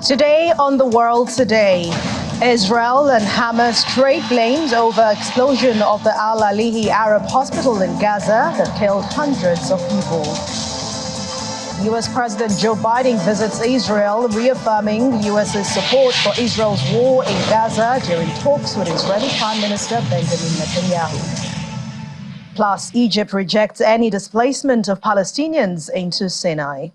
Today on The World Today, Israel and Hamas trade blames over explosion of the Al-Alihi Arab Hospital in Gaza that killed hundreds of people. U.S. President Joe Biden visits Israel, reaffirming the U.S.'s support for Israel's war in Gaza during talks with Israeli Prime Minister Benjamin Netanyahu. Plus, Egypt rejects any displacement of Palestinians into Sinai.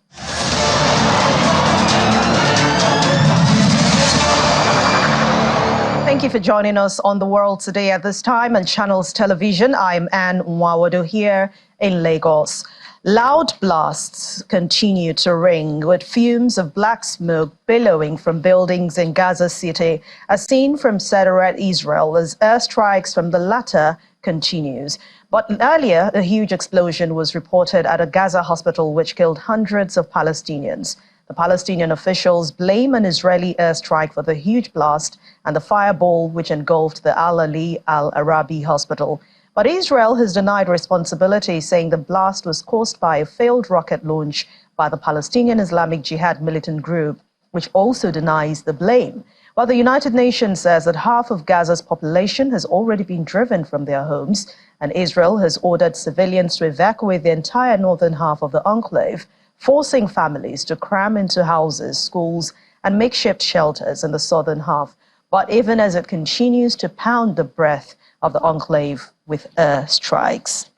Thank you for joining us on The World Today at this time on Channels Television. I'm Anne Nwawado here in Lagos. Loud blasts continue to ring with fumes of black smoke billowing from buildings in Gaza City, as seen from Sderot, Israel, as airstrikes from the latter continues. But earlier, a huge explosion was reported at a Gaza hospital which killed hundreds of Palestinians. The Palestinian officials blame an Israeli airstrike for the huge blast and the fireball which engulfed the Al-Ali Al-Arabi hospital. But Israel has denied responsibility, saying the blast was caused by a failed rocket launch by the Palestinian Islamic Jihad militant group, which also denies the blame. While the United Nations says that half of Gaza's population has already been driven from their homes, and Israel has ordered civilians to evacuate the entire northern half of the enclave, forcing families to cram into houses, schools, and makeshift shelters in the southern half. But even as it continues to pound the breath of the enclave with airstrikes.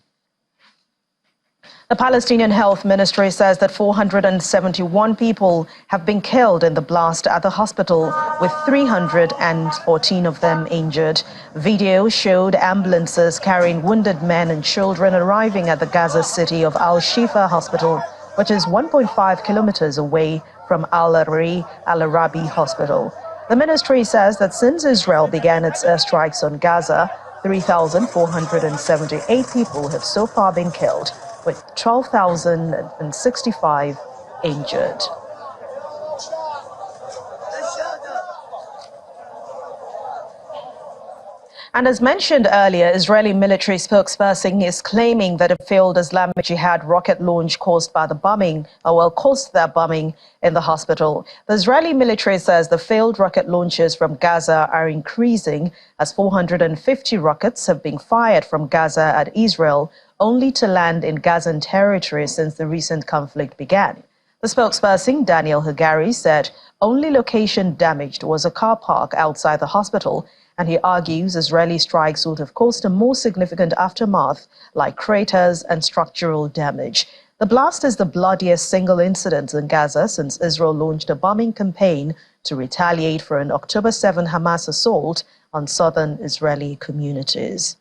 The Palestinian Health Ministry says that 471 people have been killed in the blast at the hospital, with 314 of them injured. Video showed ambulances carrying wounded men and children arriving at the Gaza city of Al-Shifa Hospital, which is 1.5 kilometers away from Al-Ali Al-Arabi Hospital. The ministry says that since Israel began its airstrikes on Gaza, 3,478 people have so far been killed, with 12,065 injured. And as mentioned earlier, Israeli military spokesperson is claiming that a failed Islamic Jihad rocket launch caused that bombing in the hospital. The Israeli military says the failed rocket launches from Gaza are increasing, as 450 rockets have been fired from Gaza at Israel, only to land in Gazan territory since the recent conflict began. The spokesperson, Daniel Hagari, said only location damaged was a car park outside the hospital, and he argues Israeli strikes would have caused a more significant aftermath, like craters and structural damage. The blast is the bloodiest single incident in Gaza since Israel launched a bombing campaign to retaliate for an October 7 Hamas assault on southern Israeli communities.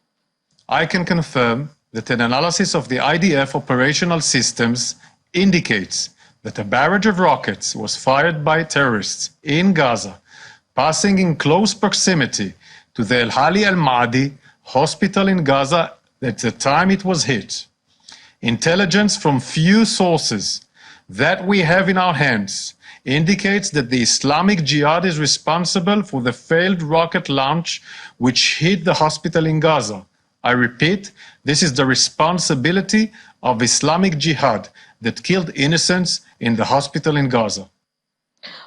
I can confirm that an analysis of the IDF operational systems indicates that a barrage of rockets was fired by terrorists in Gaza, passing in close proximity to the Al-Ali Al-Ma'adi hospital in Gaza at the time it was hit. Intelligence from few sources that we have in our hands indicates that the Islamic Jihad is responsible for the failed rocket launch which hit the hospital in Gaza. I repeat, this is the responsibility of Islamic Jihad that killed innocents in the hospital in Gaza.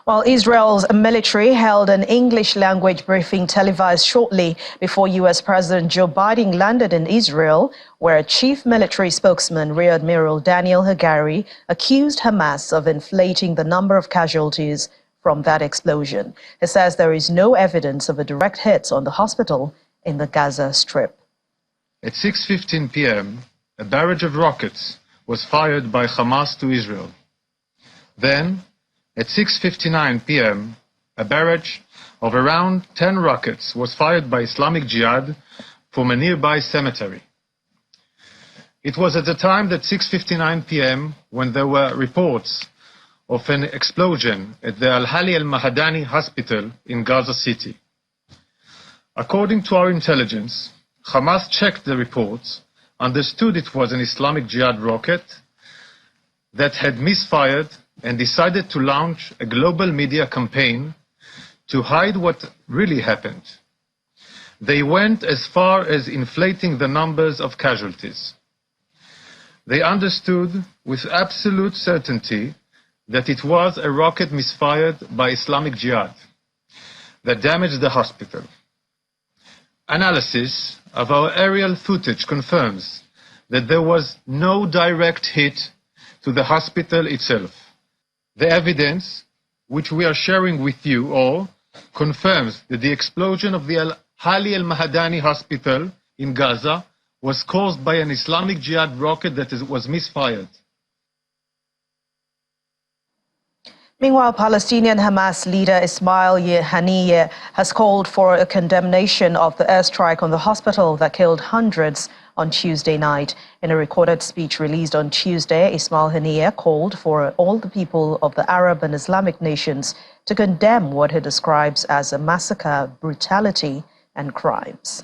While Israel's military held an English-language briefing televised shortly before U.S. President Joe Biden landed in Israel, where Chief Military Spokesman Rear Admiral Daniel Hagari accused Hamas of inflating the number of casualties from that explosion. He says there is no evidence of a direct hit on the hospital in the Gaza Strip. At 6:15 p.m., a barrage of rockets was fired by Hamas to Israel. Then, at 6:59 p.m., a barrage of around 10 rockets was fired by Islamic Jihad from a nearby cemetery. It was at the time that 6:59 p.m. when there were reports of an explosion at the Al-Ali Al-Mahadani hospital in Gaza City. According to our intelligence, Hamas checked the reports, understood it was an Islamic Jihad rocket that had misfired, and decided to launch a global media campaign to hide what really happened. They went as far as inflating the numbers of casualties. They understood with absolute certainty that it was a rocket misfired by Islamic Jihad that damaged the hospital. Analysis of our aerial footage confirms that there was no direct hit to the hospital itself. The evidence, which we are sharing with you all, confirms that the explosion of the Hali al-Mahadani hospital in Gaza was caused by an Islamic Jihad rocket that was misfired. Meanwhile, Palestinian Hamas leader Ismail Haniyeh has called for a condemnation of the airstrike on the hospital that killed hundreds on Tuesday night. In a recorded speech released on Tuesday, Ismail Haniyeh called for all the people of the Arab and Islamic nations to condemn what he describes as a massacre, brutality, and crimes.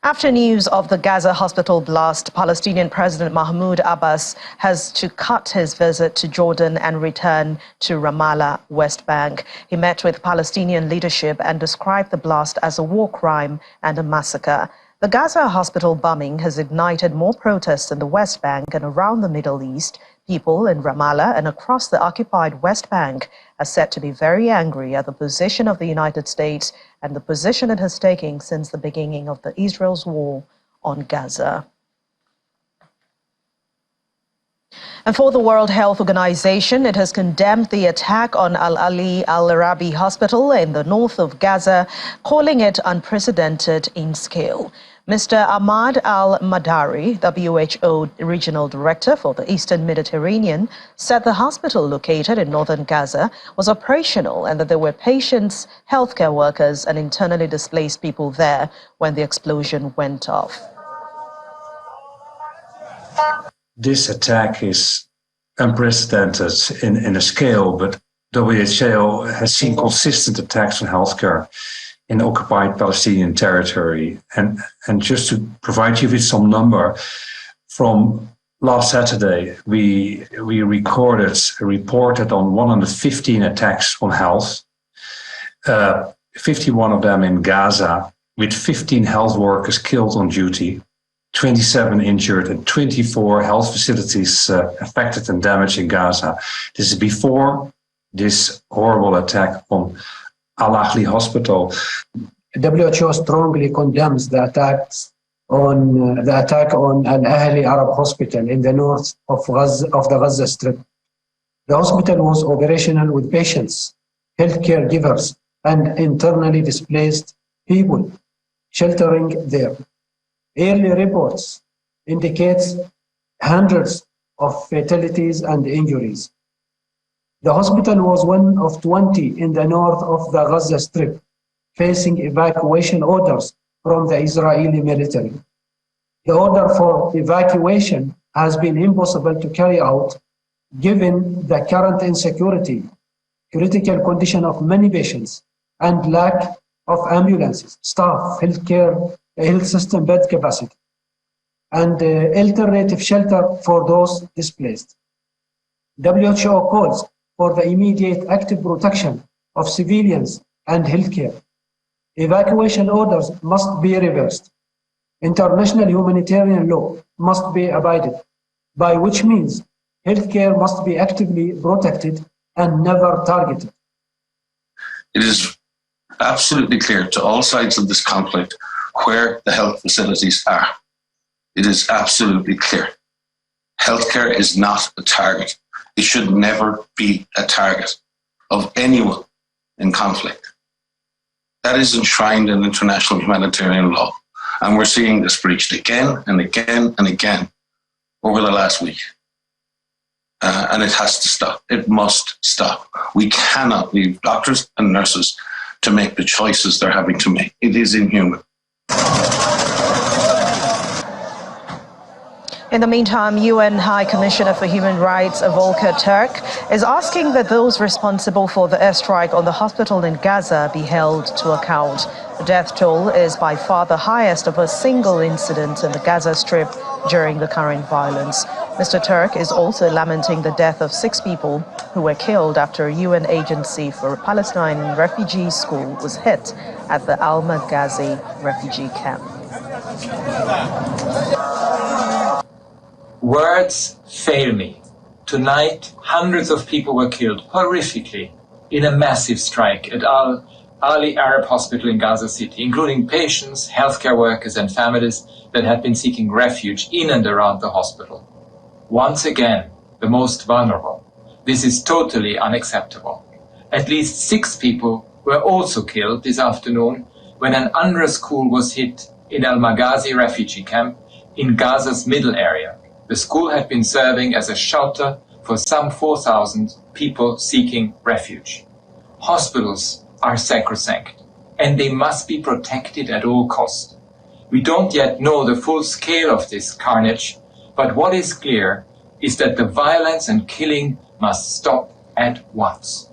After news of the Gaza hospital blast, Palestinian President Mahmoud Abbas has to cut his visit to Jordan and return to Ramallah, West Bank. He met with Palestinian leadership and described the blast as a war crime and a massacre. The Gaza hospital bombing has ignited more protests in the West Bank and around the Middle East. People in Ramallah and across the occupied West Bank are said to be very angry at the position of the United States and the position it has taken since the beginning of Israel's war on Gaza. And for the World Health Organization, it has condemned the attack on Al-Ali Al-Arabi Hospital in the north of Gaza, calling it unprecedented in scale. Mr. Ahmad Al-Madari, WHO Regional Director for the Eastern Mediterranean, said the hospital located in northern Gaza was operational and that there were patients, healthcare workers, and internally displaced people there when the explosion went off. This attack is unprecedented in a scale, but WHO has seen consistent attacks on healthcare in occupied Palestinian territory. And just to provide you with some number, from last Saturday, we reported on 115 attacks on health, 51 of them in Gaza, with 15 health workers killed on duty, 27 injured, and 24 health facilities affected and damaged in Gaza. This is before this horrible attack on Al-Ahli Hospital. WHO strongly condemns the attack on Al-Ahli Arab Hospital in the north of the Gaza Strip. The hospital was operational with patients, healthcare givers, and internally displaced people sheltering there. Early reports indicates hundreds of fatalities and injuries. The hospital was one of 20 in the north of the Gaza Strip, facing evacuation orders from the Israeli military. The order for evacuation has been impossible to carry out given the current insecurity, critical condition of many patients, and lack of ambulances, staff, health system bed capacity, and alternative shelter for those displaced. WHO calls for the immediate active protection of civilians and healthcare. Evacuation orders must be reversed. International humanitarian law must be abided, by which means healthcare must be actively protected and never targeted. It is absolutely clear to all sides of this conflict where the health facilities are. It is absolutely clear. Healthcare is not a target. It should never be a target of anyone in conflict. That is enshrined in international humanitarian law. And we're seeing this breached again and again and again over the last week. And it has to stop. It must stop. We cannot leave doctors and nurses to make the choices they're having to make. It is inhuman. In the meantime, UN High Commissioner for Human Rights, Volker Turk, is asking that those responsible for the airstrike on the hospital in Gaza be held to account. The death toll is by far the highest of a single incident in the Gaza Strip during the current violence. Mr. Turk is also lamenting the death of 6 people who were killed after a UN agency for a Palestinian refugee school was hit at the Al-Maghazi refugee camp. Words fail me. Tonight, hundreds of people were killed horrifically in a massive strike at Al Ali Arab Hospital in Gaza City, including patients, healthcare workers, and families that had been seeking refuge in and around the hospital. Once again, the most vulnerable. This is totally unacceptable. At least 6 people were also killed this afternoon when an UNRWA school was hit in Al Maghazi refugee camp in Gaza's middle area. The school had been serving as a shelter for some 4,000 people seeking refuge. Hospitals are sacrosanct, and they must be protected at all costs. We don't yet know the full scale of this carnage, but what is clear is that the violence and killing must stop at once.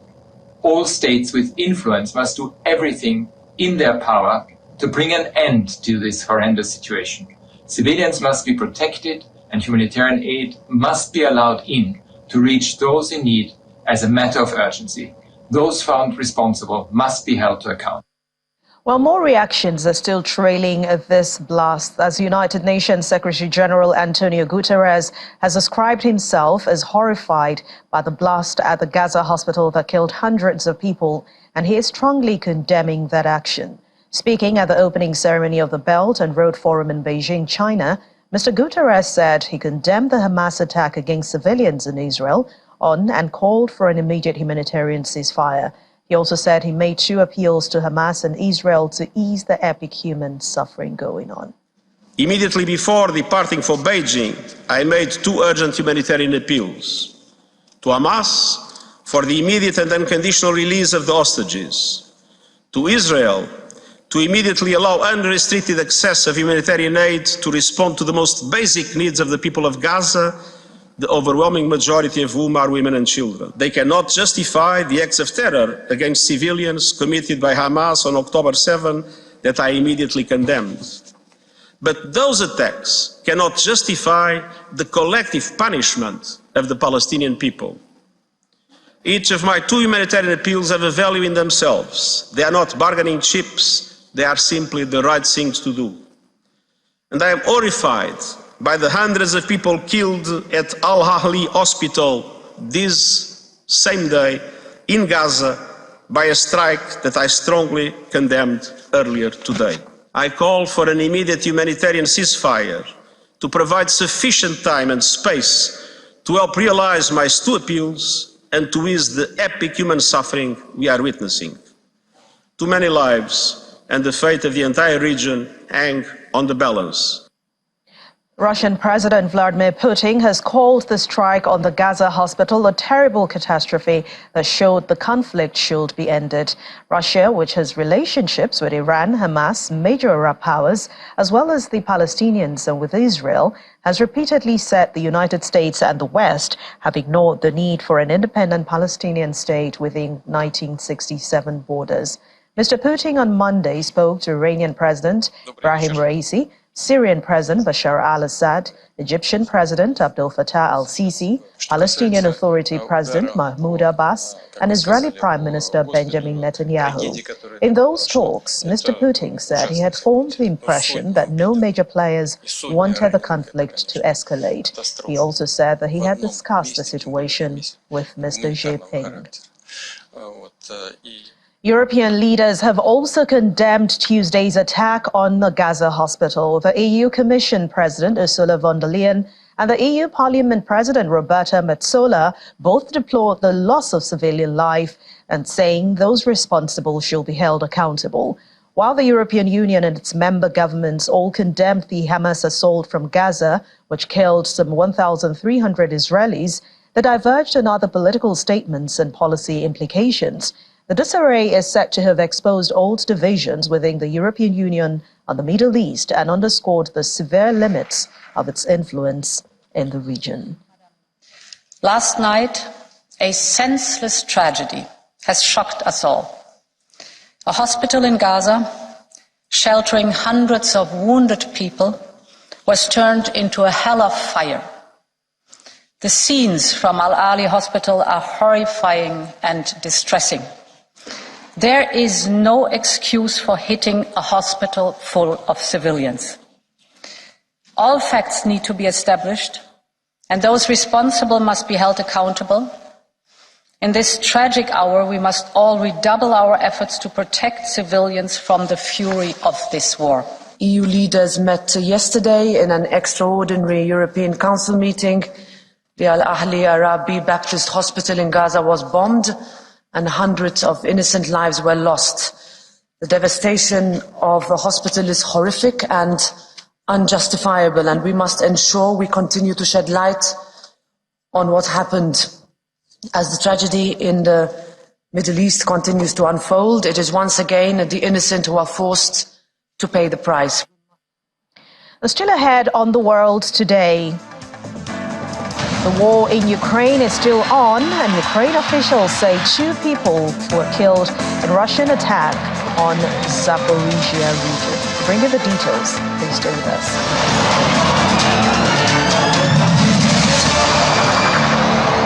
All states with influence must do everything in their power to bring an end to this horrendous situation. Civilians must be protected, and humanitarian aid must be allowed in to reach those in need as a matter of urgency. Those found responsible must be held to account. Well, more reactions are still trailing this blast as United Nations Secretary General Antonio Guterres has described himself as horrified by the blast at the Gaza hospital that killed hundreds of people, and he is strongly condemning that action. Speaking at the opening ceremony of the Belt and Road Forum in Beijing, China, Mr. Guterres said he condemned the Hamas attack against civilians in Israel and called for an immediate humanitarian ceasefire. He also said he made 2 appeals to Hamas and Israel to ease the epic human suffering going on. Immediately before departing for Beijing, I made 2 urgent humanitarian appeals to Hamas for the immediate and unconditional release of the hostages, to Israel to immediately allow unrestricted access of humanitarian aid to respond to the most basic needs of the people of Gaza, the overwhelming majority of whom are women and children. They cannot justify the acts of terror against civilians committed by Hamas on October 7 that I immediately condemned. But those attacks cannot justify the collective punishment of the Palestinian people. Each of my 2 humanitarian appeals have a value in themselves. They are not bargaining chips, they are simply the right things to do. And I am horrified by the hundreds of people killed at Al Ahli Hospital this same day in Gaza by a strike that I strongly condemned earlier today. I call for an immediate humanitarian ceasefire to provide sufficient time and space to help realize my 2 appeals and to ease the epic human suffering we are witnessing. Too many lives and the fate of the entire region hang on the balance. Russian President Vladimir Putin has called the strike on the Gaza hospital a terrible catastrophe that showed the conflict should be ended. Russia, which has relationships with Iran, Hamas, major Arab powers, as well as the Palestinians and with Israel, has repeatedly said the United States and the West have ignored the need for an independent Palestinian state within 1967 borders. Mr. Putin on Monday spoke to Iranian President Ibrahim Raisi, Syrian President Bashar al-Assad, Egyptian President Abdel Fattah al-Sisi, Palestinian Authority President Mahmoud Abbas, and Israeli Prime Minister Benjamin Netanyahu. In those talks, Mr. Putin said he had formed the impression that no major players wanted the conflict to escalate. He also said that he had discussed the situation with Mr. Xi Jinping. European leaders have also condemned Tuesday's attack on the Gaza hospital. The EU Commission President Ursula von der Leyen and the EU Parliament President Roberta Metsola both deplored the loss of civilian life and saying those responsible should be held accountable. While the European Union and its member governments all condemned the Hamas assault from Gaza, which killed some 1,300 Israelis, they diverged on other political statements and policy implications. The disarray is said to have exposed old divisions within the European Union on the Middle East and underscored the severe limits of its influence in the region. Last night, a senseless tragedy has shocked us all. A hospital in Gaza, sheltering hundreds of wounded people, was turned into a hell of fire. The scenes from Al Ali Hospital are horrifying and distressing. There is no excuse for hitting a hospital full of civilians. All facts need to be established, And those responsible must be held accountable. In this tragic hour, we must all redouble our efforts to protect civilians from the fury of this war. EU leaders met yesterday in an extraordinary European Council meeting. The Al Ahli Arabi Baptist Hospital in Gaza was bombed and hundreds of innocent lives were lost. The devastation of the hospital is horrific and unjustifiable, and we must ensure we continue to shed light on what happened. As the tragedy in the Middle East continues to unfold, it is once again the innocent who are forced to pay the price. Still ahead on the world today, the war in Ukraine is still on, and Ukraine officials say 2 people were killed in Russian attack on Zaporizhia region. To bring you the details, please stay with us.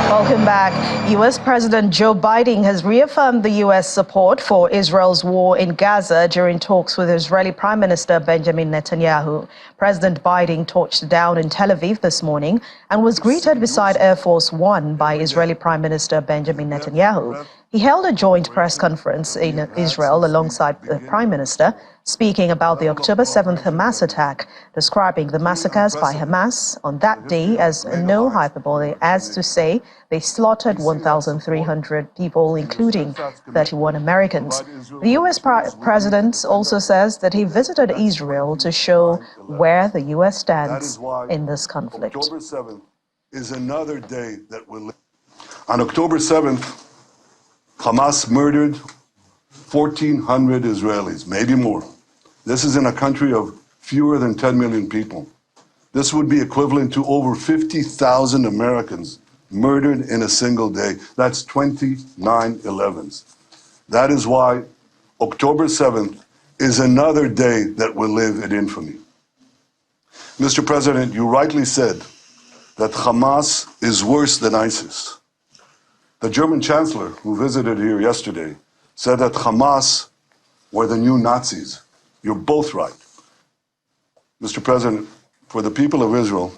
Welcome back. U.S. President Joe Biden has reaffirmed the U.S. support for Israel's war in Gaza during talks with Israeli Prime Minister Benjamin Netanyahu. President Biden touched down in Tel Aviv this morning and was greeted beside Air Force One by Israeli Prime Minister Benjamin Netanyahu. He held a joint press conference in Israel alongside the Prime Minister, speaking about the October 7th Hamas attack, describing the massacres by Hamas on that day as no hyperbole, as to say they slaughtered 1,300 people, including 31 Americans. The U.S. president also says that he visited Israel to show where the U.S. stands in this conflict. October 7th is another day that will live. On October 7th, Hamas murdered 1,400 Israelis, maybe more. This is in a country of fewer than 10 million people. This would be equivalent to over 50,000 Americans murdered in a single day. That's 29 11s. That is why October 7th is another day that will live in infamy. Mr. President, you rightly said that Hamas is worse than ISIS. The German chancellor who visited here yesterday said that Hamas were the new Nazis. You're both right. Mr. President, for the people of Israel,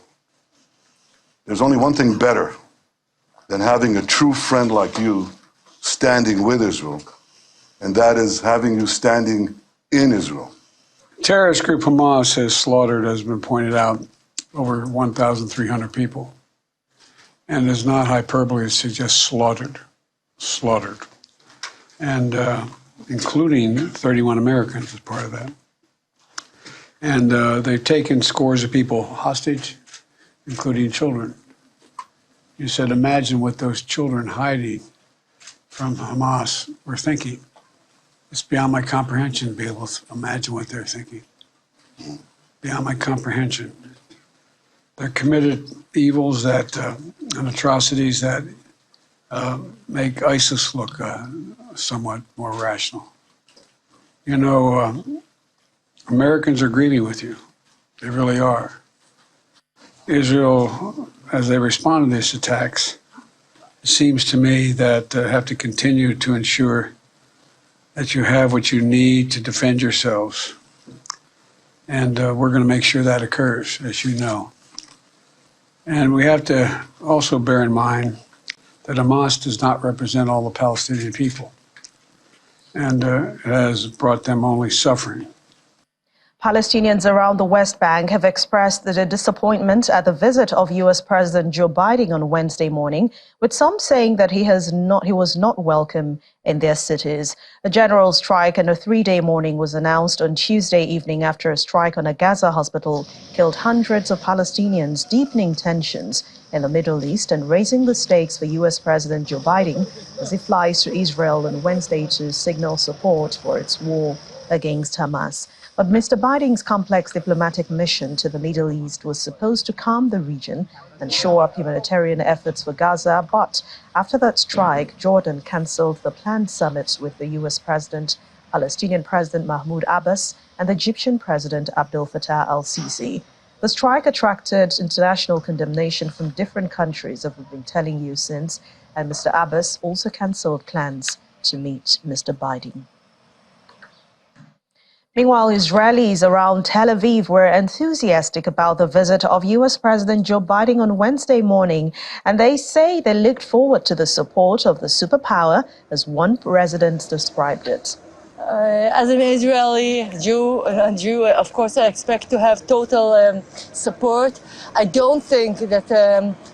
there's only one thing better than having a true friend like you standing with Israel, and that is having you standing in Israel. Terrorist group Hamas has slaughtered, as has been pointed out, over 1,300 people. And it's not hyperbole, it's just slaughtered. And including 31 Americans as part of that. And they've taken scores of people hostage, including children. You said, imagine what those children hiding from Hamas were thinking. It's beyond my comprehension to be able to imagine what they're thinking. Beyond my comprehension. They're committed evils that and atrocities that make ISIS look somewhat more rational. You know, Americans are grieving with you. They really are. Israel, as they respond to these attacks, it seems to me that have to continue to ensure that you have what you need to defend yourselves. And we're going to make sure that occurs, as you know. And we have to also bear in mind that Hamas does not represent all the Palestinian people. And it has brought them only suffering. Palestinians around the West Bank have expressed their disappointment at the visit of U.S. President Joe Biden on Wednesday morning, with some saying that he was not welcome in their cities. A general strike and a 3-day mourning was announced on Tuesday evening after a strike on a Gaza hospital killed hundreds of Palestinians, deepening tensions in the Middle East and raising the stakes for U.S. President Joe Biden as he flies to Israel on Wednesday to signal support for its war against Hamas. But Mr. Biden's complex diplomatic mission to the Middle East was supposed to calm the region and shore up humanitarian efforts for Gaza. But after that strike, Jordan cancelled the planned summits with the U.S. President, Palestinian President Mahmoud Abbas, and the Egyptian President Abdel Fattah al-Sisi. The strike attracted international condemnation from different countries, as we've been telling you since, and Mr. Abbas also cancelled plans to meet Mr. Biden. Meanwhile, Israelis around Tel Aviv were enthusiastic about the visit of U.S. President Joe Biden on Wednesday morning, and they say they looked forward to the support of the superpower, as one resident described it. As an Israeli Jew, of course, I expect to have total support. I don't think that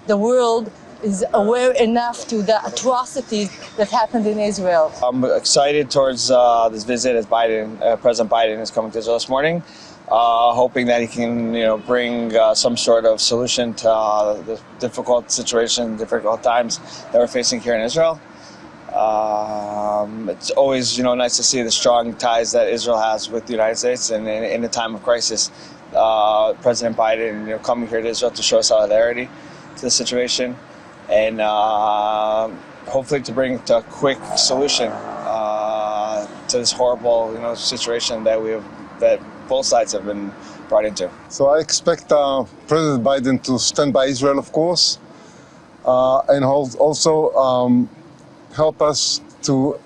the world is aware enough to the atrocities that happened in Israel. I'm excited towards this visit as President Biden is coming to Israel this morning, hoping that he can, bring some sort of solution to the difficult situation, difficult times that we're facing here in Israel. It's always, nice to see the strong ties that Israel has with the United States, and in a time of crisis, President Biden, coming here to Israel to show solidarity to the situation, and hopefully to bring a quick solution to this horrible, situation that both sides have been brought into. So I expect President Biden to stand by Israel, of course, and also help us to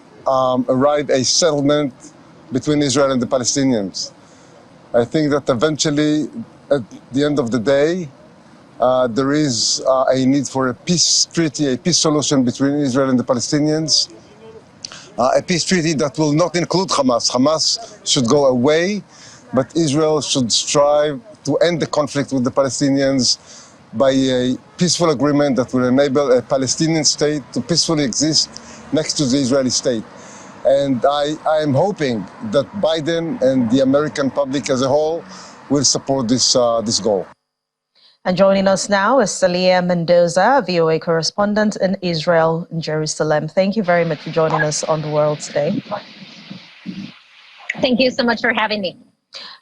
arrive a settlement between Israel and the Palestinians. I think that eventually, at the end of the day, there is a need for a peace treaty, a peace solution between Israel and the Palestinians. A peace treaty that will not include Hamas. Hamas should go away, but Israel should strive to end the conflict with the Palestinians by a peaceful agreement that will enable a Palestinian state to peacefully exist next to the Israeli state. And I am hoping that Biden and the American public as a whole will support this goal. And joining us now is Salia Mendoza, VOA correspondent in Israel and Jerusalem. Thank you very much for joining us on The World today. Thank you so much for having me.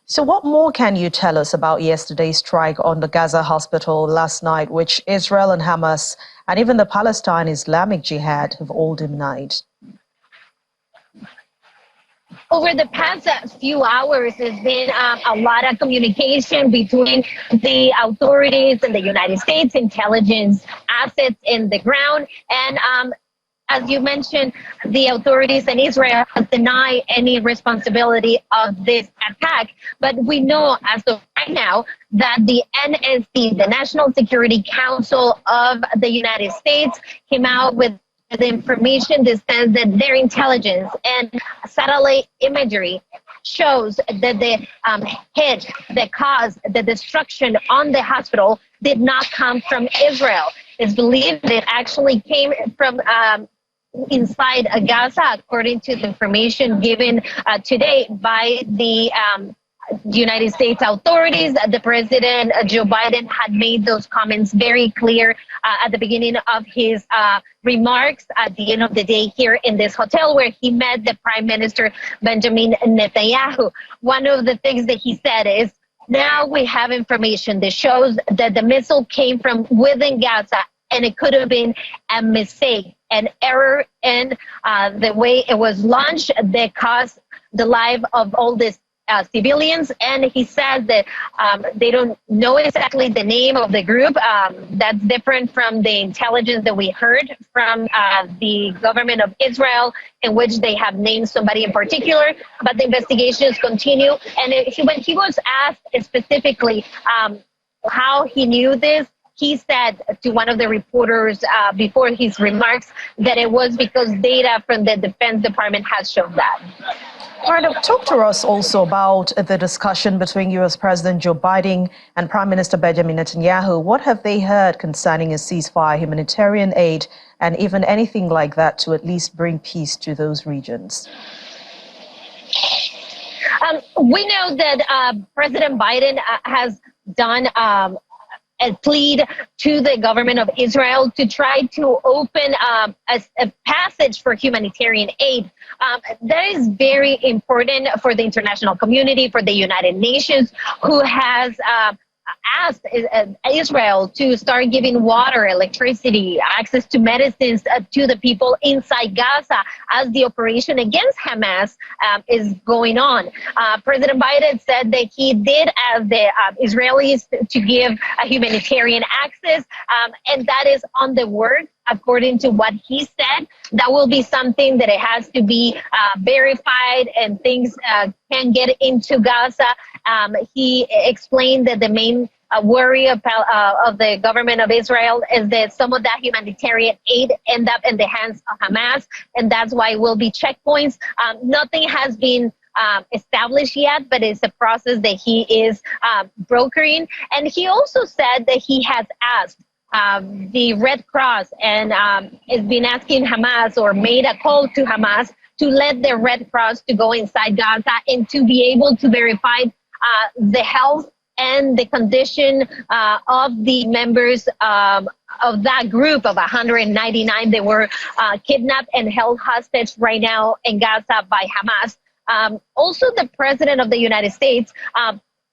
So what more can you tell us about yesterday's strike on the Gaza hospital last night, which Israel and Hamas and even the Palestine Islamic Jihad have all denied? Over the past few hours, there's been a lot of communication between the authorities and the United States intelligence assets in the ground. And as you mentioned, the authorities in Israel deny any responsibility of this attack. But we know as of right now that the NSC, the National Security Council of the United States, came out with the information that says that their intelligence and satellite imagery shows that the hit that caused the destruction on the hospital did not come from Israel. It's believed that it actually came from inside Gaza, according to the information given today by the United States authorities. The President Joe Biden had made those comments very clear at the beginning of his remarks at the end of the day here in this hotel where he met the Prime Minister Benjamin Netanyahu. One of the things that he said is, now we have information that shows that the missile came from within Gaza, and it could have been a mistake, an error in the way it was launched that caused the life of all these civilians. And he says that they don't know exactly the name of the group. That's different from the intelligence that we heard from the government of Israel, in which they have named somebody in particular. But the investigations continue. And when he was asked specifically how he knew this, he said to one of the reporters before his remarks that it was because data from the Defense Department has shown that. All right, talk to us also about the discussion between U.S. President Joe Biden and Prime Minister Benjamin Netanyahu. What have they heard concerning a ceasefire, humanitarian aid, and even anything like that to at least bring peace to those regions? We know that President Biden has done a plead to the government of Israel to try to open a passage for humanitarian aid. That is very important for the international community, for the United Nations, who has asked Israel to start giving water, electricity, access to medicines to the people inside Gaza as the operation against Hamas is going on. President Biden said that he did ask the Israelis to give a humanitarian access, and that is on the works. according to what he said. That will be something that it has to be verified, and things can get into Gaza. He explained that the main worry of the government of Israel is that some of that humanitarian aid end up in the hands of Hamas, and that's why it will be checkpoints. Nothing has been established yet, but it's a process that he is brokering. And he also said that he has asked the Red Cross and has been asking Hamas, or made a call to Hamas, to let the Red Cross to go inside Gaza and to be able to verify the health and the condition of the members of that group of 199 that were kidnapped and held hostage right now in Gaza by Hamas. Also, the President of the United States,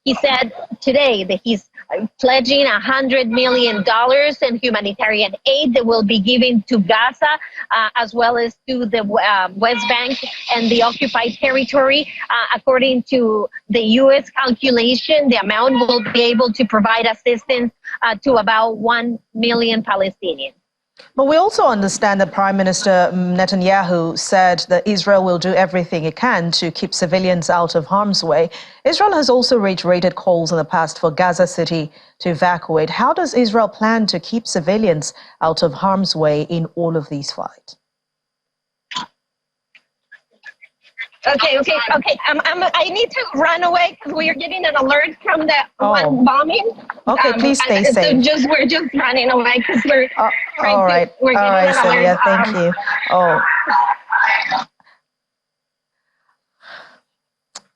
he said today that he's pledging $100 million in humanitarian aid that will be given to Gaza, as well as to the West Bank and the occupied territory. According to the U.S. calculation, the amount will be able to provide assistance to about 1 million Palestinians. But we also understand that Prime Minister Netanyahu said that Israel will do everything it can to keep civilians out of harm's way. Israel has also reiterated calls in the past for Gaza City to evacuate. How does Israel plan to keep civilians out of harm's way in all of these fights? Okay. I need to run away because we are getting an alert from the one bombing. Okay, please stay safe. So we're just running away because we're trying all right. We're getting all right, an Celia, alert. thank you.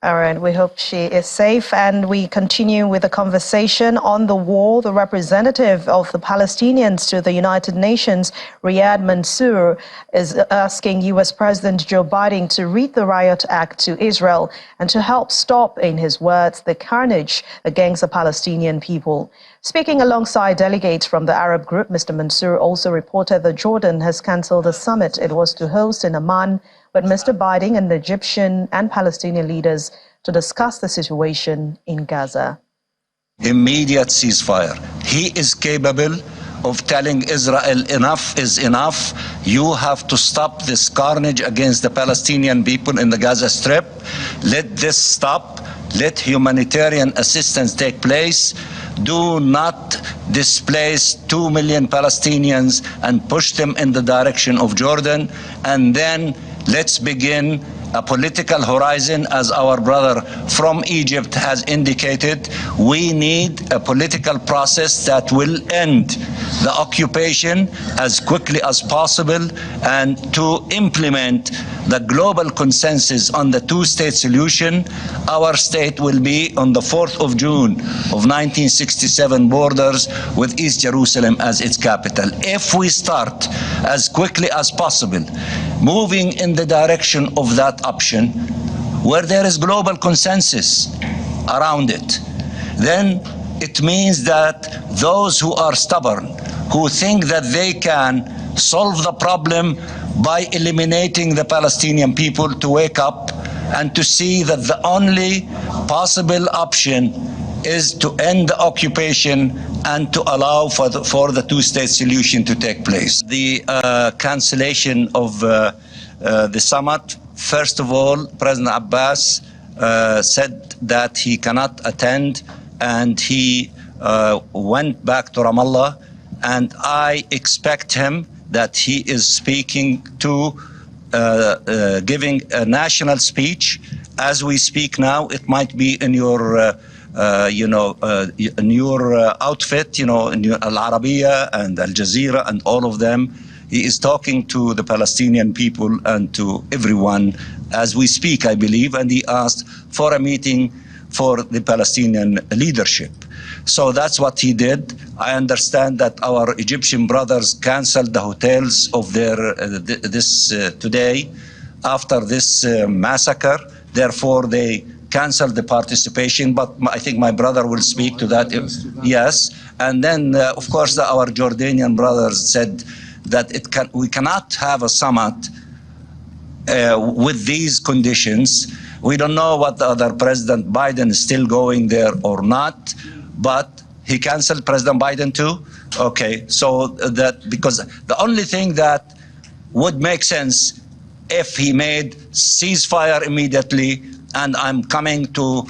All right, we hope she is safe, and we continue with the conversation on the war. The representative of the Palestinians to the United Nations, Riyad Mansour, is asking U.S. President Joe Biden to read the Riot Act to Israel and to help stop, in his words, the carnage against the Palestinian people. Speaking alongside delegates from the Arab group, Mr. Mansour also reported that Jordan has cancelled the summit it was to host in Amman with Mr. Biden and the Egyptian and Palestinian leaders to discuss the situation in Gaza. Immediate ceasefire. He is capable of telling Israel enough is enough. You have to stop this carnage against the Palestinian people in the Gaza Strip. Let this stop. Let humanitarian assistance take place. Do not displace 2 million Palestinians and push them in the direction of Jordan. And then let's begin a political horizon, as our brother from Egypt has indicated. We need a political process that will end the occupation as quickly as possible and to implement the global consensus on the two-state solution. Our state will be on the 4th of June of 1967 borders with East Jerusalem as its capital. If we start as quickly as possible moving in the direction of that option, where there is global consensus around it, then it means that those who are stubborn, who think that they can solve the problem by eliminating the Palestinian people, to wake up and to see that the only possible option is to end the occupation and to allow for the two-state solution to take place. The cancellation of the summit, first of all, President Abbas said that he cannot attend, and he went back to Ramallah, and I expect him that he is speaking to giving a national speech as we speak now. It might be in your in your outfit, in your Al Arabiya and Al Jazeera and all of them. He is talking to the Palestinian people and to everyone as we speak, I believe, and he asked for a meeting for the Palestinian leadership. So that's what he did. I understand that our Egyptian brothers canceled the hotels of their today after this massacre. Therefore, they canceled the participation, but I think my brother will speak to that. Yes, and then of course our Jordanian brothers said that we cannot have a summit with these conditions. We don't know what the other President Biden is still going there or not, but He canceled President Biden too? Okay, so that, because the only thing that would make sense if he made ceasefire immediately, and I'm coming to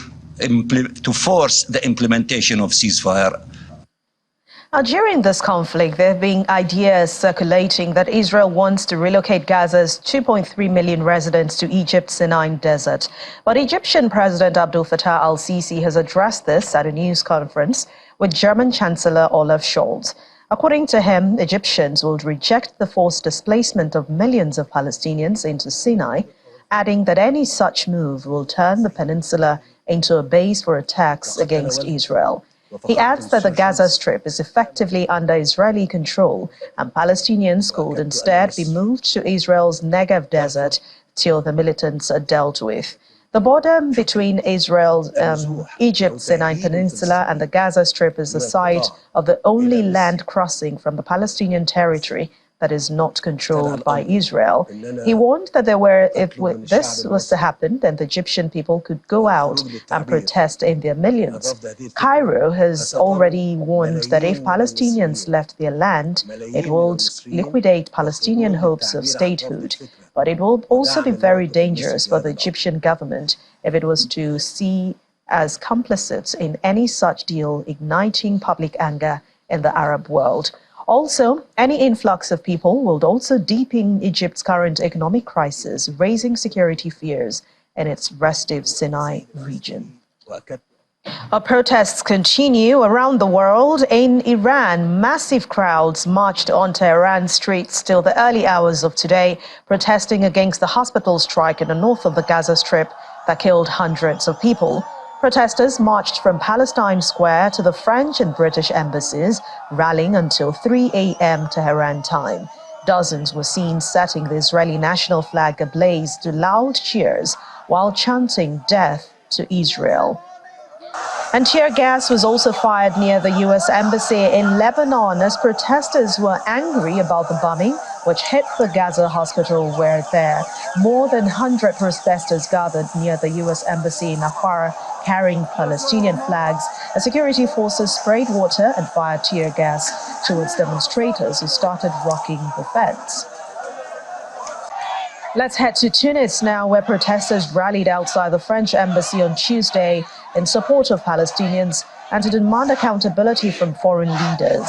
force the implementation of ceasefire. During this conflict, there have been ideas circulating that Israel wants to relocate Gaza's 2.3 million residents to Egypt's Sinai desert. But Egyptian President Abdel Fattah al-Sisi has addressed this at a news conference with German Chancellor Olaf Scholz. According to him, Egyptians will reject the forced displacement of millions of Palestinians into Sinai, adding that any such move will turn the peninsula into a base for attacks against Israel. He adds that the Gaza Strip is effectively under Israeli control and Palestinians could instead be moved to Israel's Negev desert till the militants are dealt with. The border between Israel's Egypt's Sinai Peninsula and the Gaza Strip is the site of the only land crossing from the Palestinian territory that is not controlled by Israel. He warned that if this was to happen, then the Egyptian people could go out and protest in their millions. Cairo has already warned that if Palestinians left their land, it would liquidate Palestinian hopes of statehood. But it will also be very dangerous for the Egyptian government if it was to see as complicit in any such deal, igniting public anger in the Arab world. Also, any influx of people will also deepen Egypt's current economic crisis, raising security fears in its restive Sinai region. Protests continue around the world. In Iran, massive crowds marched on Tehran streets till the early hours of today, protesting against the hospital strike in the north of the Gaza Strip that killed hundreds of people. Protesters marched from Palestine Square to the French and British embassies, rallying until 3 a.m. Tehran time. Dozens were seen setting the Israeli national flag ablaze to loud cheers while chanting "Death to Israel." And tear gas was also fired near the U.S. Embassy in Lebanon as protesters were angry about the bombing, which hit the Gaza hospital where more than 100 protesters gathered near the U.S. Embassy in Afar carrying Palestinian flags. As security forces sprayed water and fired tear gas towards demonstrators who started rocking the fence. Let's head to Tunis now, where protesters rallied outside the French embassy on Tuesday in support of Palestinians and to demand accountability from foreign leaders.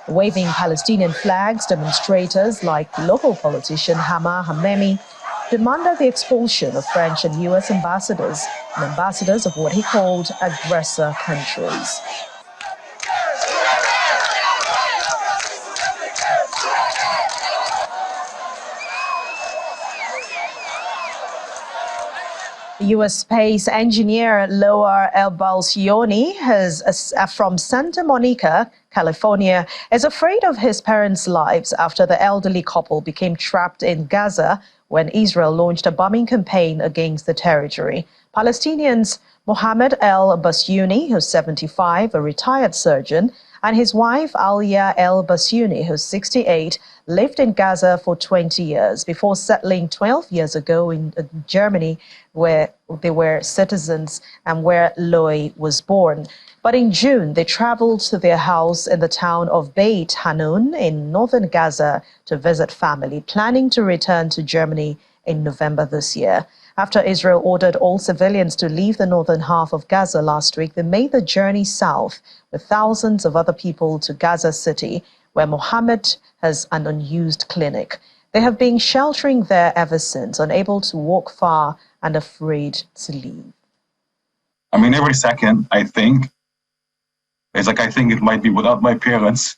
Waving Palestinian flags, demonstrators like local politician Hama Hamemi demanded the expulsion of French and U.S. ambassadors and ambassadors of what he called aggressor countries. U.S. space engineer Loa El-Balcioni from Santa Monica, California, is afraid of his parents' lives after the elderly couple became trapped in Gaza when Israel launched a bombing campaign against the territory. Palestinians Mohammed El-Basyouni, who's 75, a retired surgeon, and his wife Alia El-Basyouni, who's 68, lived in Gaza for 20 years before settling 12 years ago in Germany, where they were citizens and where Loy was born. But in June, they traveled to their house in the town of Beit Hanun in northern Gaza to visit family, planning to return to Germany in November this year. After Israel ordered all civilians to leave the northern half of Gaza last week, they made the journey south with thousands of other people to Gaza City, where Mohammed has an unused clinic. They have been sheltering there ever since, unable to walk far and afraid to leave. I mean, every second I think, it's like I think it might be without my parents.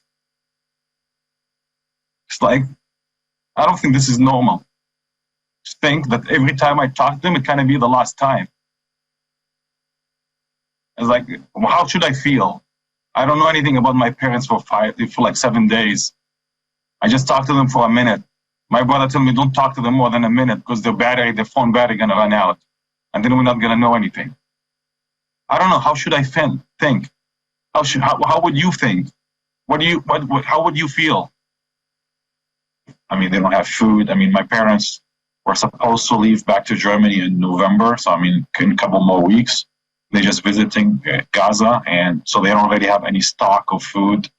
It's like, I don't think this is normal. Just think that every time I talk to them, it kind of be the last time. It's like, how should I feel? I don't know anything about my parents for like 7 days. I just talked to them for a minute. My brother told me don't talk to them more than a minute because their phone battery gonna run out, and then we're not gonna know anything. I don't know. How should I think? How would you think? How would you feel? I mean, they don't have food. I mean, my parents were supposed to leave back to Germany in November, so I mean, in a couple more weeks. they're just visiting Gaza, and so they don't really have any stock of food.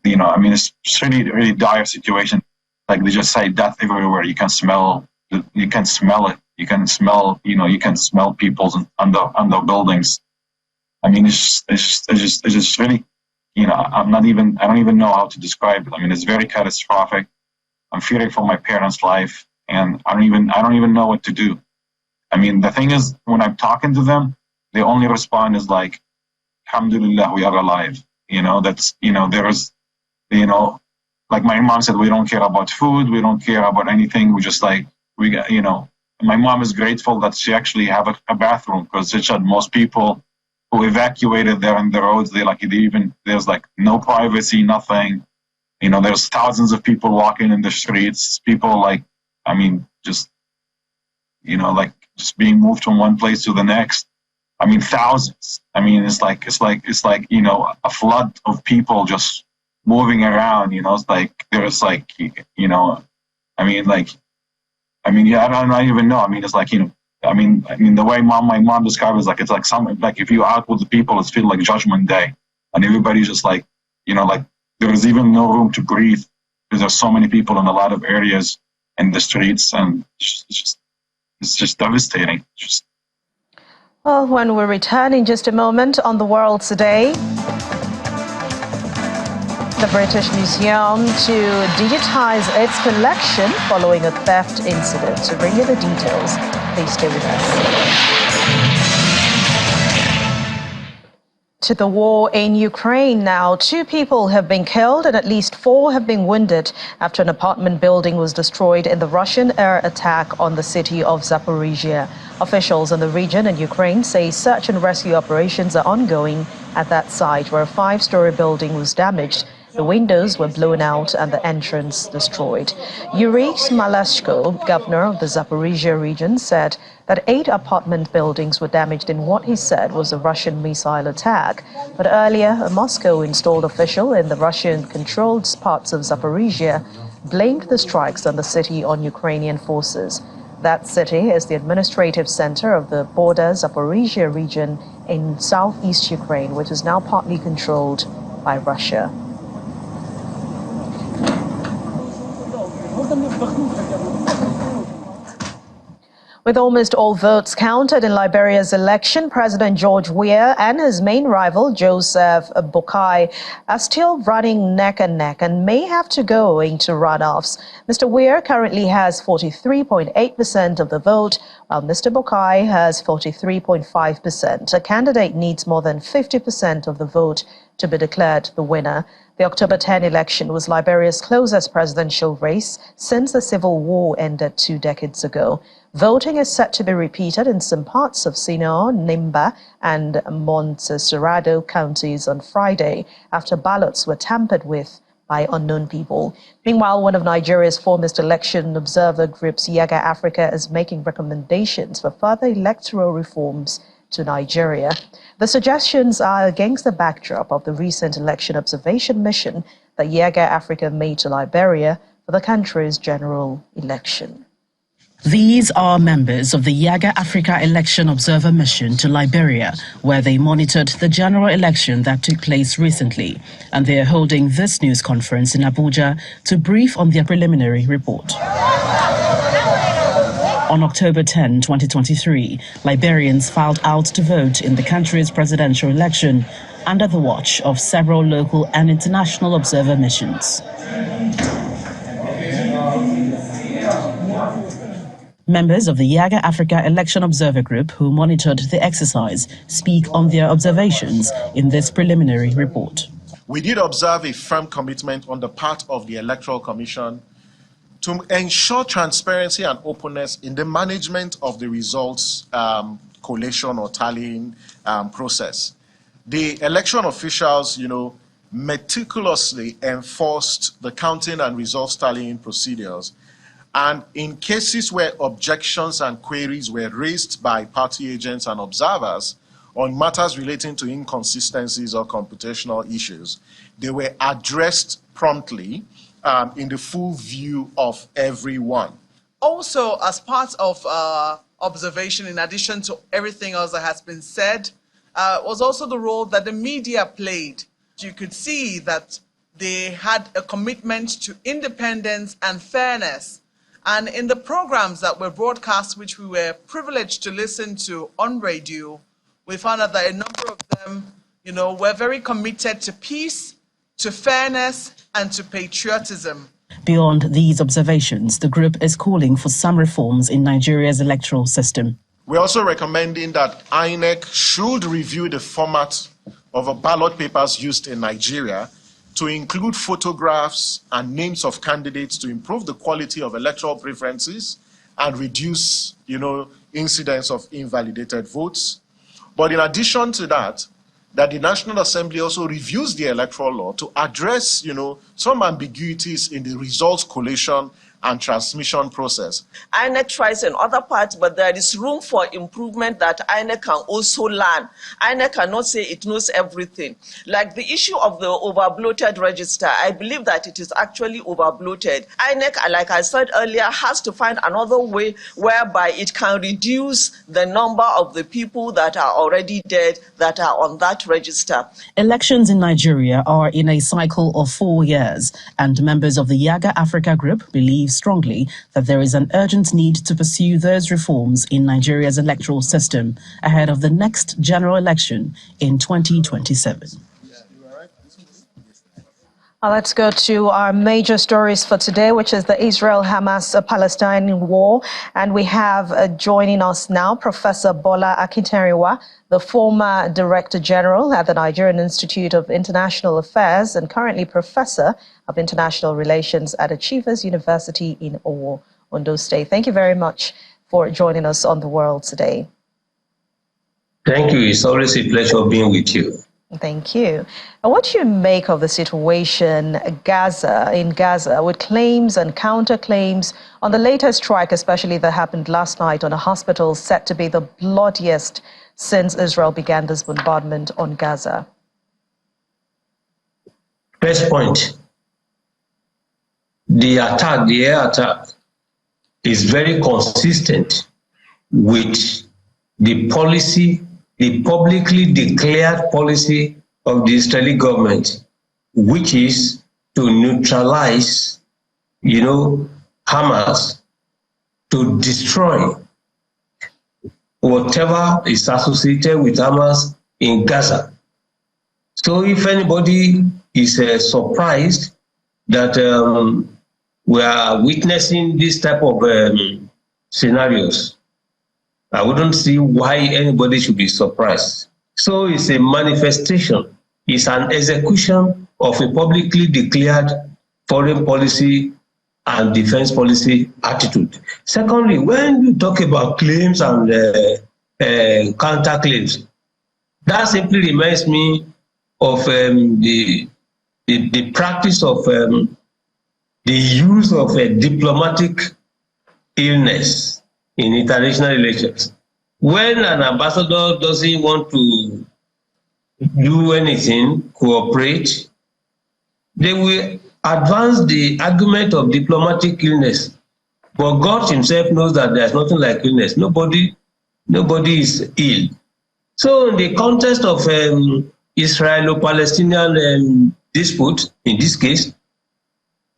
You know, I mean, it's really, really dire situation. Like they just say death everywhere. You can smell it. You can smell, you know, you can smell people under buildings. I mean, it's just really, you know, I don't even know how to describe it. I mean, it's very catastrophic. I'm fearing for my parents' life, and I don't even know what to do. I mean, the thing is, when I'm talking to them, they only respond is like, "Alhamdulillah, we are alive." You know, that's, you know, there's, you know, like my mom said, we don't care about food, we don't care about anything. We just like, we got, you know, my mom is grateful that she actually have a bathroom, because she said most people who evacuated there on the roads, there's like no privacy, nothing. You know, there's thousands of people walking in the streets. People like, I mean, just, you know, like just being moved from one place to the next. I mean, thousands. I mean, it's like, you know, a flood of people just moving around, you know. It's like, there's like, you know, I mean, yeah, I don't even know. I mean, it's like, you know, I mean, the way my mom described it is like, it's like like if you're out with the people, it's feel like Judgment Day, and everybody's just like, you know, like there is even no room to breathe because there's so many people in a lot of areas in the streets, and it's just devastating. Well, when we return in just a moment on the World Today, the British Museum to digitize its collection following a theft incident. To bring you the details, please stay with us. To the war in Ukraine now. 2 people have been killed and at least 4 have been wounded after an apartment building was destroyed in the Russian air attack on the city of Zaporizhia. Officials in the region and Ukraine say search and rescue operations are ongoing at that site, where a 5-story building was damaged. The windows were blown out and the entrance destroyed. Yuri Smalashko, governor of the Zaporizhia region, said that 8 apartment buildings were damaged in what he said was a Russian missile attack. But earlier, a Moscow-installed official in the Russian-controlled parts of Zaporizhia blamed the strikes on the city on Ukrainian forces. That city is the administrative center of the border Zaporizhia region in southeast Ukraine, which is now partly controlled by Russia. With almost all votes counted in Liberia's election, President George Weah and his main rival, Joseph Boakai, are still running neck and neck and may have to go into runoffs. Mr. Weah currently has 43.8% of the vote, while Mr. Boakai has 43.5%. A candidate needs more than 50% of the vote to be declared the winner. The October 10 election was Liberia's closest presidential race since the civil war ended 2 decades ago. Voting is set to be repeated in some parts of Sinor, Nimba, and Montserrado counties on Friday after ballots were tampered with by unknown people. Meanwhile, one of Nigeria's foremost election observer groups, Yaga Africa, is making recommendations for further electoral reforms to Nigeria. The suggestions are against the backdrop of the recent election observation mission that Yaga Africa made to Liberia for the country's general election. These are members of the Yaga Africa Election Observer Mission to Liberia, where they monitored the general election that took place recently, and they are holding this news conference in Abuja to brief on their preliminary report. On October 10, 2023, Liberians filed out to vote in the country's presidential election under the watch of several local and international observer missions. Members of the Yaga Africa Election Observer Group who monitored the exercise speak on their observations in this preliminary report. We did observe a firm commitment on the part of the Electoral Commission to ensure transparency and openness in the management of the results collation or tallying process. The election officials, meticulously enforced the counting and results tallying procedures. And in cases where objections and queries were raised by party agents and observers on matters relating to inconsistencies or computational issues, they were addressed promptly in the full view of everyone. Also, as part of observation, in addition to everything else that has been said, was also the role that the media played. You could see that they had a commitment to independence and fairness. And in the programs that were broadcast, which we were privileged to listen to on radio, we found out that a number of them, were very committed to peace, to fairness, and to patriotism. Beyond these observations, the group is calling for some reforms in Nigeria's electoral system. We're also recommending that INEC should review the format of ballot papers used in Nigeria to include photographs and names of candidates to improve the quality of electoral preferences and reduce, incidence of invalidated votes. But in addition to that the National Assembly also reviews the electoral law to address, some ambiguities in the results collation and transmission process. INEC tries in other parts, but there is room for improvement that INEC can also learn. INEC cannot say it knows everything. Like the issue of the overbloated register, I believe that it is actually overbloated. INEC, like I said earlier, has to find another way whereby it can reduce the number of the people that are already dead that are on that register. Elections in Nigeria are in a cycle of 4 years, and members of the Yaga Africa Group believe strongly that there is an urgent need to pursue those reforms in Nigeria's electoral system ahead of the next general election in 2027. Let's go to our major stories for today, which is the Israel-Hamas-Palestine war. And we have joining us now Professor Bola Akinteriwa, the former Director General at the Nigerian Institute of International Affairs and currently Professor of International Relations at Achievers University in Owo, Ondo State. Thank you very much for joining us on The World today. Thank you. It's always a pleasure being with you. Thank you. And what do you make of the situation in Gaza, with claims and counterclaims on the latest strike, especially that happened last night on a hospital said to be the bloodiest since Israel began this bombardment on Gaza? First point, the air attack, is very consistent with the policy, the publicly declared policy of the Israeli government, which is to neutralize, Hamas, to destroy whatever is associated with Hamas in Gaza. So if anybody is surprised that we are witnessing this type of scenarios, I wouldn't see why anybody should be surprised. So it's a manifestation, it's an execution of a publicly declared foreign policy and defense policy attitude. Secondly, when you talk about claims and counterclaims, that simply reminds me of the practice of the use of a diplomatic illness in international relations. When an ambassador doesn't want to do anything, cooperate, they will advance the argument of diplomatic illness. But God himself knows that there's nothing like illness. Nobody is ill. So in the context of Israelo-Palestinian dispute, in this case,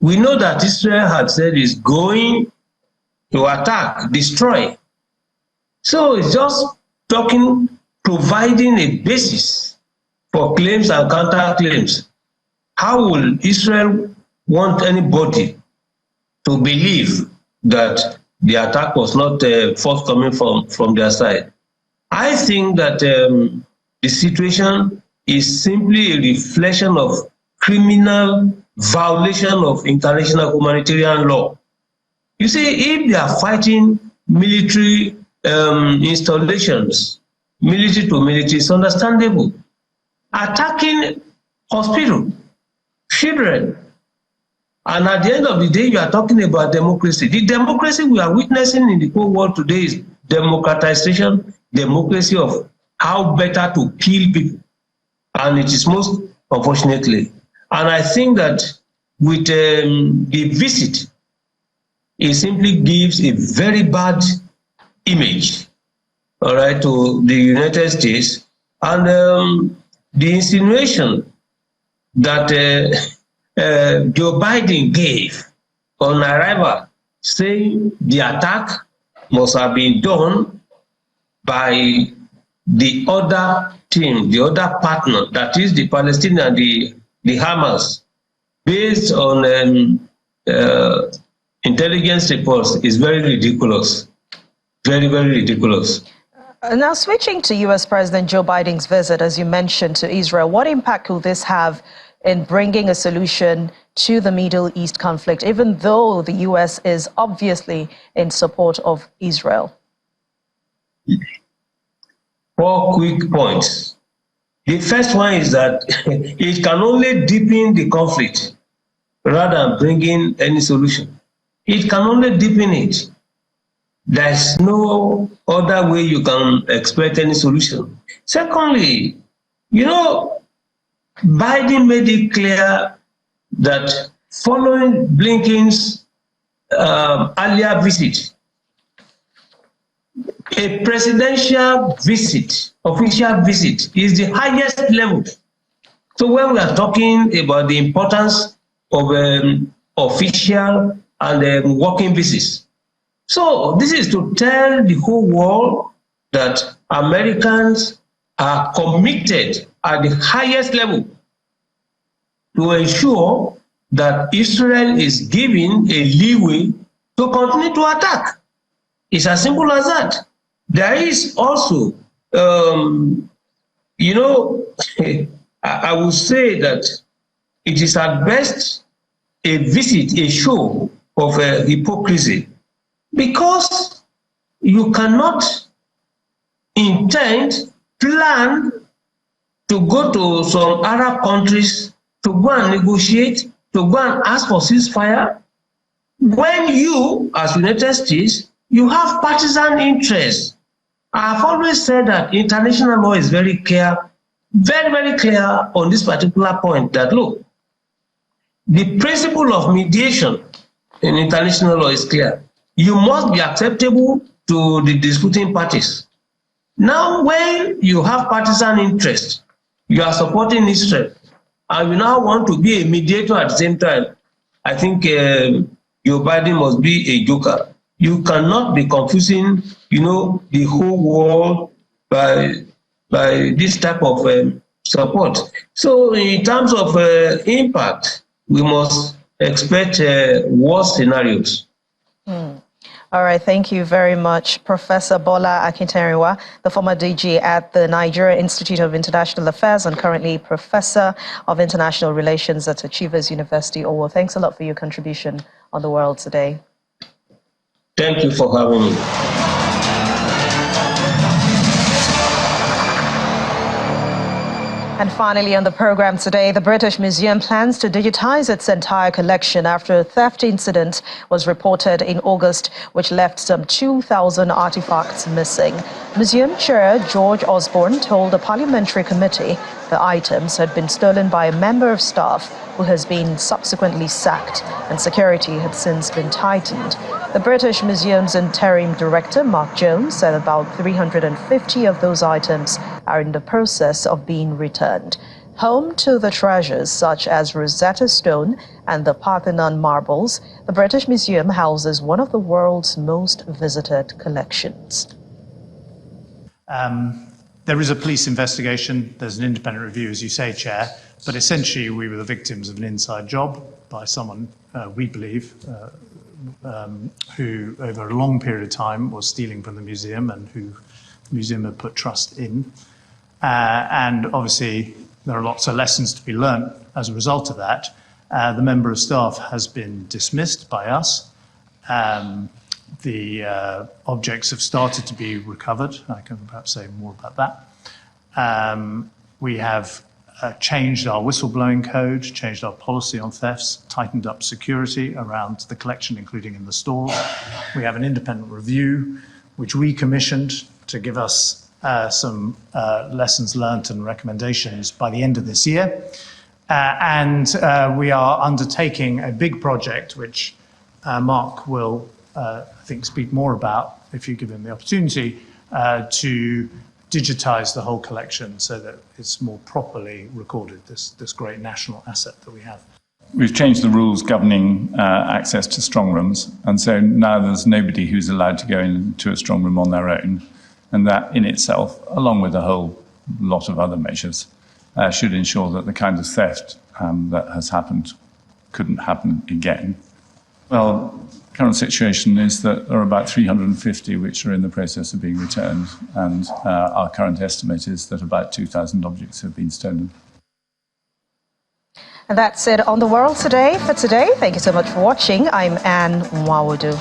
we know that Israel had said is going to attack, destroy. So it's just providing a basis for claims and counterclaims. How will Israel want anybody to believe that the attack was not forthcoming from their side? I think that the situation is simply a reflection of criminal violation of international humanitarian law. You see, if they are fighting military installations, military to military, it's understandable. Attacking hospital, children, and at the end of the day, you are talking about democracy. The democracy we are witnessing in the whole world today is democratization, democracy of how better to kill people. And it is most unfortunately. And I think that with the visit, it simply gives a very bad image, all right, to the United States And the insinuation that Joe Biden gave on arrival, saying the attack must have been done by the other team, the other partner, that is the Palestinian, the Hamas, based on intelligence reports, is very ridiculous. Very, very ridiculous. Now, switching to U.S. President Joe Biden's visit, as you mentioned, to Israel, what impact will this have in bringing a solution to the Middle East conflict, even though the U.S. is obviously in support of Israel? 4 quick points. The first one is that it can only deepen the conflict rather than bringing any solution. It can only deepen it. There's no other way you can expect any solution. Secondly, you know, Biden made it clear that following Blinken's earlier visit, a presidential visit, official visit, is the highest level. So when we are talking about the importance of official and working visits, so this is to tell the whole world that Americans are committed at the highest level to ensure that Israel is given a leeway to continue to attack. It's as simple as that. There is also, you know, I would say that it is at best a visit, a show of hypocrisy, because you cannot plan to go to some Arab countries to go and negotiate, to go and ask for ceasefire, when you, as United States, you have partisan interests. I've always said that international law is very clear, very, very clear on this particular point, that look, the principle of mediation in international law is clear. You must be acceptable to the disputing parties. Now, when you have partisan interest, you are supporting Israel, and you now want to be a mediator at the same time, I think Joe Biden must be a joker. You cannot be confusing, you know, the whole world by this type of support. So in terms of impact, we must expect worse scenarios. All right, thank you very much, Professor Bola Akintarinwa, the former DG at the Nigerian Institute of International Affairs and currently Professor of International Relations at Achievers University, Owo. Thanks a lot for your contribution on The World Today. Thank you for having me. And finally on the program today, the British Museum plans to digitize its entire collection after a theft incident was reported in August, which left some 2,000 artifacts missing. Museum Chair George Osborne told the parliamentary committee the items had been stolen by a member of staff who has been subsequently sacked, and security had since been tightened. The British Museum's interim director, Mark Jones, said about 350 of those items are in the process of being returned. Home to the treasures such as Rosetta Stone and the Parthenon marbles, the British Museum houses one of the world's most visited collections. There is a police investigation. There's an independent review, as you say, Chair. But essentially, we were the victims of an inside job by someone, we believe, who over a long period of time was stealing from the museum and who the museum had put trust in. And obviously, there are lots of lessons to be learned as a result of that. The member of staff has been dismissed by us. The objects have started to be recovered. I can perhaps say more about that. We have changed our whistleblowing code, changed our policy on thefts, tightened up security around the collection, including in the stores. We have an independent review, which we commissioned to give us some lessons learned and recommendations by the end of this year. And we are undertaking a big project, which Mark will, I think, speak more about if you give him the opportunity, to digitize the whole collection so that it's more properly recorded, this great national asset that we have. We've changed the rules governing access to strong rooms, and so now there's nobody who's allowed to go into a strong room on their own. And that in itself, along with a whole lot of other measures, should ensure that the kind of theft that has happened couldn't happen again. Well, current situation is that there are about 350 which are in the process of being returned, and our current estimate is that about 2,000 objects have been stolen. And that's it on The World Today for today. Thank you so much for watching. I'm Anne Nwawodu.